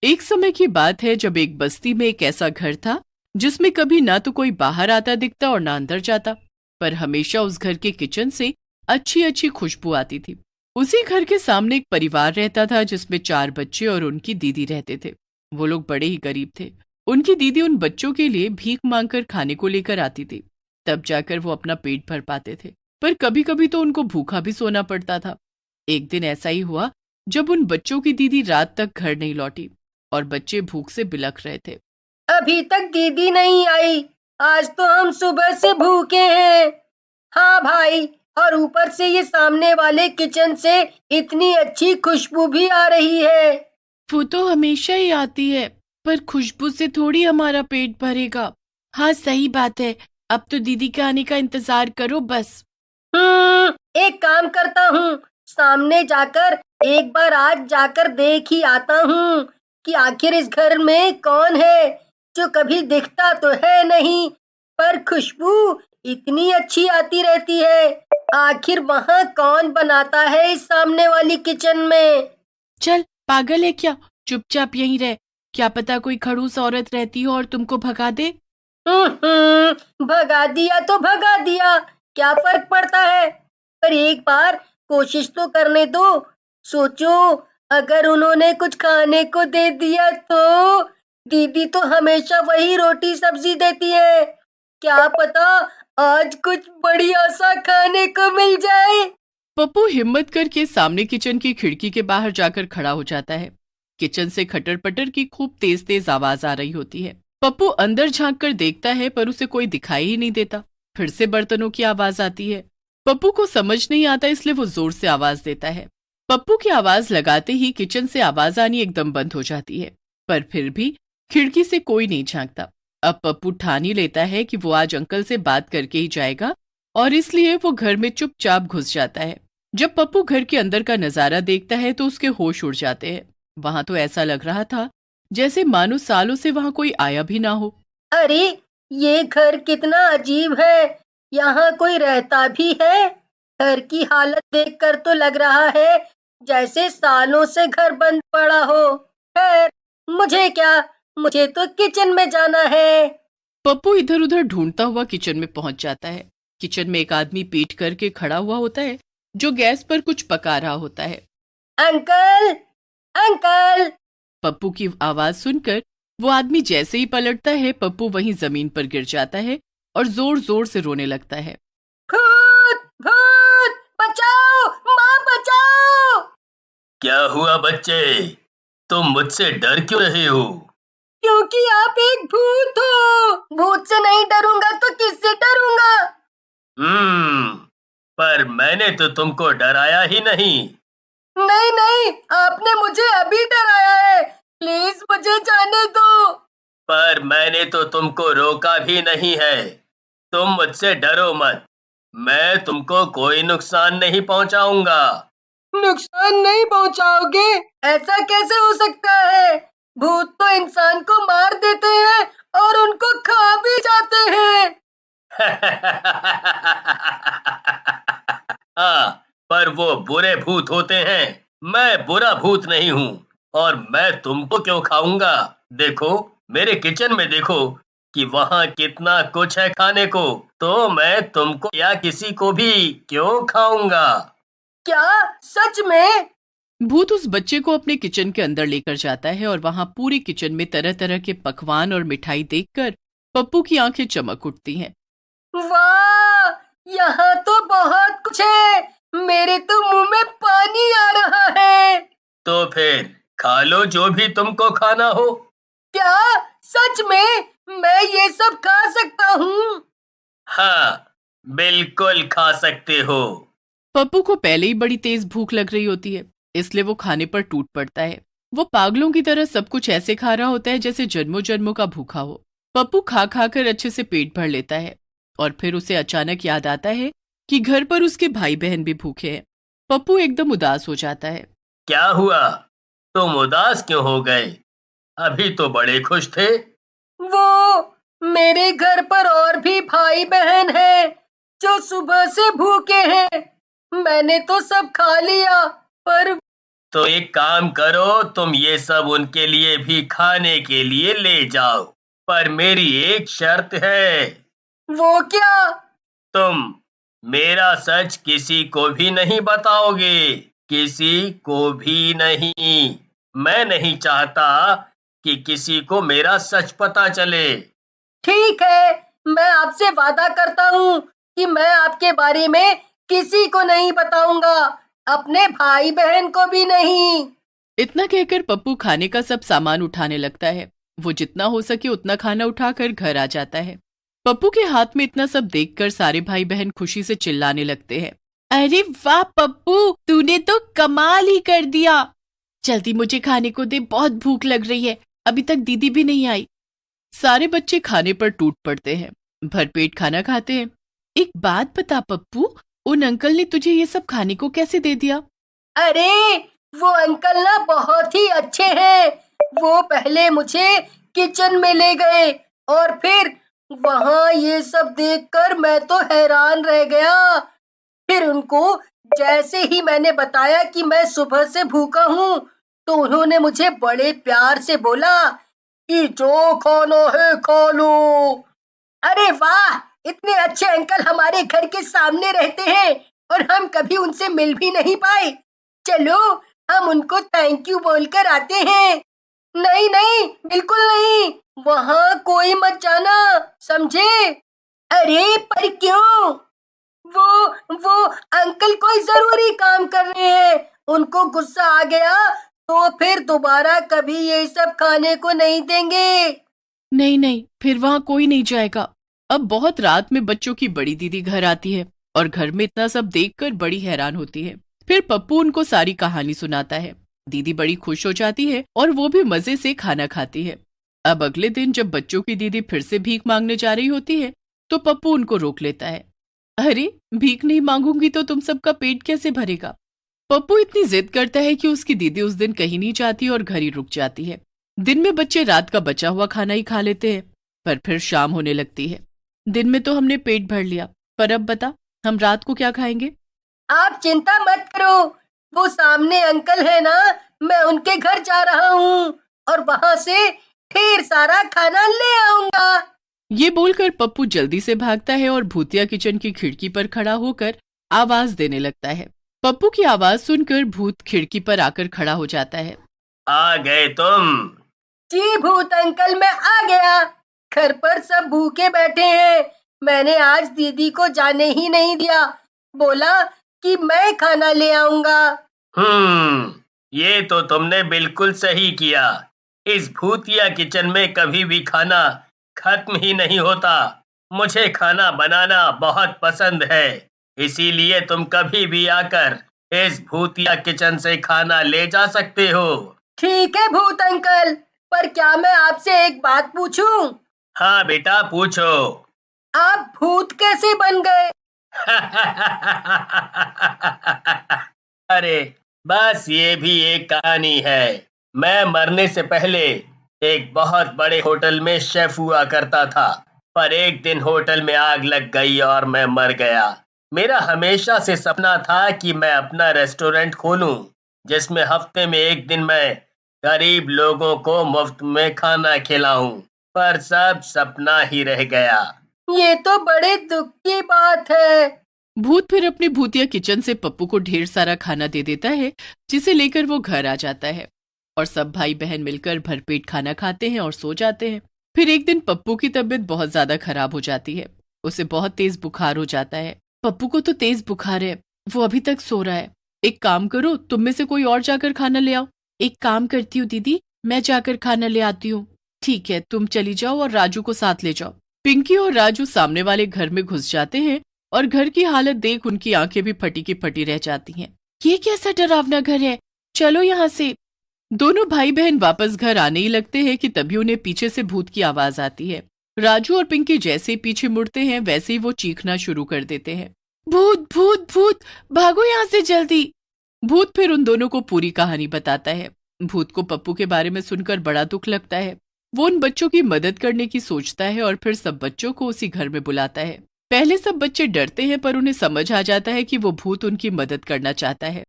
एक समय की बात है जब एक बस्ती में एक ऐसा घर था जिसमें कभी ना तो कोई बाहर आता दिखता और ना अंदर जाता, पर हमेशा उस घर के किचन से अच्छी अच्छी खुशबू आती थी। उसी घर के सामने एक परिवार रहता था जिसमें 4 बच्चे और उनकी दीदी रहते थे। वो लोग बड़े ही गरीब थे। उनकी दीदी उन बच्चों के लिए भीख मांगकर खाने को लेकर आती थी, तब जाकर वो अपना पेट भर पाते थे, पर कभी कभी तो उनको भूखा भी सोना पड़ता था। एक दिन ऐसा ही हुआ जब उन बच्चों की दीदी रात तक घर नहीं लौटी और बच्चे भूख से बिलख रहे थे। अभी तक दीदी नहीं आई। आज तो हम सुबह से भूखे हैं। हाँ भाई, और ऊपर से ये सामने वाले किचन से इतनी अच्छी खुशबू भी आ रही है। वो तो हमेशा ही आती है, पर खुशबू से थोड़ी हमारा पेट भरेगा। हाँ सही बात है, अब तो दीदी के आने का इंतजार करो बस। एक काम करता हूँ, सामने जाकर एक बार आज जाकर देख ही आता हूँ कि आखिर इस घर में कौन है जो कभी दिखता तो है नहीं, पर खुशबू इतनी अच्छी आती रहती है। आखिर वहाँ कौन बनाता है इस सामने वाली किचन में। चल पागल है क्या, चुपचाप यहीं रह। क्या पता कोई खड़ूस औरत रहती हो और तुमको भगा दे। भगा दिया तो भगा दिया, क्या फर्क पड़ता है। पर एक बार कोशिश तो करने दो। सोचो, अगर उन्होंने कुछ खाने को दे दिया तो दीदी तो हमेशा वही रोटी सब्जी देती है। क्या पता आज कुछ बढ़िया सा खाने को मिल जाए। पप्पू हिम्मत करके सामने किचन की खिड़की के बाहर जाकर खड़ा हो जाता है। किचन से खटर पटर की खूब तेज तेज आवाज आ रही होती है। पप्पू अंदर झांक कर देखता है पर उसे कोई दिखाई ही नहीं देता। फिर से बर्तनों की आवाज आती है। पप्पू को समझ नहीं आता, इसलिए वो जोर से आवाज देता है। पप्पू की आवाज लगाते ही किचन से आवाज आनी एकदम बंद हो जाती है, पर फिर भी खिड़की से कोई नहीं झांकता। अब पप्पू ठान ही लेता है कि वो आज अंकल से बात करके ही जाएगा, और इसलिए वो घर में चुपचाप घुस जाता है। जब पप्पू घर के अंदर का नजारा देखता है तो उसके होश उड़ जाते हैं। वहां तो ऐसा लग रहा था जैसे मानो सालों से वहां कोई आया भी ना हो। अरे, ये घर कितना अजीब है। यहाँ कोई रहता भी है? घर की हालत देखकर तो लग रहा है जैसे सालों से घर बंद पड़ा हो। खैर, मुझे क्या, मुझे तो किचन में जाना है। पप्पू इधर उधर ढूंढता हुआ किचन में पहुंच जाता है। किचन में एक आदमी पीठ करके खड़ा हुआ होता है जो गैस पर कुछ पका रहा होता है। Uncle, uncle. पप्पू की आवाज सुनकर वो आदमी जैसे ही पलटता है, पप्पू वहीं जमीन पर गिर जाता है और जोर जोर से रोने लगता है। भूत, भूत, बचाओ, माँ बचाओ। क्या हुआ बच्चे? तुम मुझसे डर क्यों रहे हो? क्योंकि आप एक भूत हो। भूत से नहीं डरूंगा तो किससे डरूंगा? पर मैंने तो तुमको डराया ही नहीं। नहीं नहीं, आपने मुझे अभी डराया है। प्लीज मुझे जाने दो। पर मैंने तो तुमको रोका भी नहीं है। तुम मुझसे डरो मत। मैं तुमको कोई नुकसान नहीं पहुंचाऊंगा। नुकसान नहीं पहुंचाओगे? ऐसा कैसे हो सकता है? भूत तो इंसान को मार देते हैं और उनको खा भी जाते हैं। हाँ, पर वो बुरे भूत होते हैं। मैं बुरा भूत नहीं हूँ, और मैं तुमको क्यों खाऊंगा? देखो, मेरे किचन में देखो कि वहाँ कितना कुछ है खाने को। तो मैं तुमको या किसी को भी क्यों खाऊंगा? क्या सच में? भूत उस बच्चे को अपने किचन के अंदर लेकर जाता है और वहां पूरी किचन में तरह तरह के पकवान और मिठाई देखकर पप्पू की आंखें चमक उठती हैं। वाह, यहाँ तो बहुत कुछ है। मेरे तो मुंह में पानी आ रहा है। तो फिर खा लो जो भी तुमको खाना हो। क्या सच में मैं ये सब खा सकता हूँ? हाँ, बिल्कुल खा सकते हो। पप्पू को पहले ही बड़ी तेज भूख लग रही होती है, इसलिए वो खाने पर टूट पड़ता है। वो पागलों की तरह सब कुछ ऐसे खा रहा होता है जैसे जन्मों जन्मों का भूखा हो। पप्पू खा खा कर अच्छे से पेट भर लेता है और फिर उसे अचानक याद आता है कि घर पर उसके भाई बहन भी भूखे हैं। पप्पू एकदम उदास हो जाता है। क्या हुआ? तुम उदास क्यों हो गए? अभी तो बड़े खुश थे। वो, मेरे घर पर और भी भाई बहन हैं जो सुबह से भूखे हैं। मैंने तो सब खा लिया, पर तो एक काम करो, तुम ये सब उनके लिए भी खाने के लिए ले जाओ, पर मेरी एक शर्त है। वो क्या? तुम मेरा सच किसी को भी नहीं बताओगे, किसी को भी नहीं। मैं नहीं चाहता कि किसी को मेरा सच पता चले। ठीक है, मैं आपसे वादा करता हूँ कि मैं आपके बारे में किसी को नहीं बताऊंगा, अपने भाई बहन को भी नहीं। इतना कहकर पप्पू खाने का सब सामान उठाने लगता है। वो जितना हो सके उतना खाना उठाकर घर आ जाता है। पप्पू के हाथ में इतना सब देखकर सारे भाई बहन खुशी से चिल्लाने लगते हैं। अरे वाह पप्पू, तूने तो कमाल ही कर दिया। जल्दी मुझे खाने को दे, बहुत भूख लग रही है, अभी तक दीदी भी नहीं आई। सारे बच्चे खाने पर टूट पड़ते हैं, भरपेट खाना खाते हैं। एक बात बता पप्पू, उन अंकल ने तुझे ये सब खाने को कैसे दे दिया? अरे वो अंकल ना बहुत ही अच्छे हैं। वो पहले मुझे किचन में ले गए और फिर वहां ये सब देखकर मैं तो हैरान रह गया। फिर उनको जैसे ही मैंने बताया कि मैं सुबह से भूखा हूँ, तो उन्होंने मुझे बड़े प्यार से बोला कि जो खाना है खा लो। अरे वाह, इतने अच्छे अंकल हमारे घर के सामने रहते हैं और हम कभी उनसे मिल भी नहीं पाए। चलो हम उनको थैंक यू बोलकर आते हैं। नहीं नहीं, बिल्कुल नहीं, वहां कोई मत जाना, समझे? अरे पर क्यों? वो अंकल कोई जरूरी काम कर रहे हैं, उनको गुस्सा आ गया तो फिर दोबारा कभी ये सब खाने को नहीं देंगे। नहीं नहीं, फिर वहां कोई नहीं जाएगा। अब बहुत रात में बच्चों की बड़ी दीदी घर आती है और घर में इतना सब देखकर बड़ी हैरान होती है। फिर पप्पू उनको सारी कहानी सुनाता है। दीदी बड़ी खुश हो जाती है और वो भी मजे से खाना खाती है। अब अगले दिन जब बच्चों की दीदी फिर से भीख मांगने जा रही होती है तो पप्पू उनको रोक लेता है। अरे भीख नहीं मांगूंगी तो तुम सबका पेट कैसे भरेगा? पप्पू इतनी जिद करता है कि उसकी दीदी उस दिन कहीं नहीं जाती और घर ही रुक जाती है। दिन में बच्चे रात का बचा हुआ खाना ही खा लेते हैं, पर फिर शाम होने लगती है। दिन में तो हमने पेट भर लिया, पर अब बता हम रात को क्या खाएंगे? आप चिंता मत करो, वो सामने अंकल है ना, मैं उनके घर जा रहा हूँ और वहां से ढेर सारा खाना ले आऊंगा। ये बोलकर पप्पू जल्दी से भागता है और भूतिया किचन की खिड़की पर खड़ा होकर आवाज देने लगता है। पप्पू की आवाज सुनकर भूत खिड़की पर आकर खड़ा हो जाता है। आ गए तुम? जी भूत अंकल, मैं आ गया। घर पर सब भूखे बैठे हैं, मैंने आज दीदी को जाने ही नहीं दिया, बोला कि मैं खाना ले आऊंगा। ये तो तुमने बिल्कुल सही किया। इस भूतिया किचन में कभी भी खाना खत्म ही नहीं होता। मुझे खाना बनाना बहुत पसंद है, इसीलिए तुम कभी भी आकर इस भूतिया किचन से खाना ले जा सकते हो। ठीक है भूत अंकल, पर क्या मैं आपसे एक बात पूछूं? हाँ बेटा, पूछो। आप भूत कैसे बन गए? अरे बस ये भी एक कहानी है। मैं मरने से पहले एक बहुत बड़े होटल में शेफ हुआ करता था, पर एक दिन होटल में आग लग गई और मैं मर गया। मेरा हमेशा से सपना था कि मैं अपना रेस्टोरेंट खोलूं, जिसमें हफ्ते में एक दिन मैं गरीब लोगों को मुफ्त में खाना खिलाऊं, पर सब सपना ही रह गया। ये तो बड़े दुख की बात है। भूत फिर अपनी भूतिया किचन से पप्पू को ढेर सारा खाना दे देता है, जिसे लेकर वो घर आ जाता है और सब भाई बहन मिलकर भरपेट खाना खाते हैं और सो जाते हैं। फिर एक दिन पप्पू की तबीयत बहुत ज्यादा खराब हो जाती है, उसे बहुत तेज बुखार हो जाता है। पप्पू को तो तेज बुखार है, वो अभी तक सो रहा है। एक काम करो, तुम में से कोई और जाकर खाना ले आओ। एक काम करती हूँ दीदी, मैं जाकर खाना ले आती हूँ। ठीक है, तुम चली जाओ और राजू को साथ ले जाओ। पिंकी और राजू सामने वाले घर में घुस जाते हैं और घर की हालत देख उनकी आंखें भी फटी की फटी रह जाती हैं। ये कैसा डरावना घर है, चलो यहाँ से। दोनों भाई बहन वापस घर आने ही लगते हैं कि तभी उन्हें पीछे से भूत की आवाज आती है। राजू और पिंकी जैसे ही पीछे मुड़ते हैं वैसे ही वो चीखना शुरू कर देते हैं, भूत भूत भूत, भागो यहाँ से जल्दी। भूत फिर उन दोनों को पूरी कहानी बताता है। भूत को पप्पू के बारे में सुनकर बड़ा दुख लगता है। वो उन बच्चों की मदद करने की सोचता है और फिर सब बच्चों को उसी घर में बुलाता है। पहले सब बच्चे डरते हैं, पर उन्हें समझ आ जाता है कि वो भूत उनकी मदद करना चाहता है।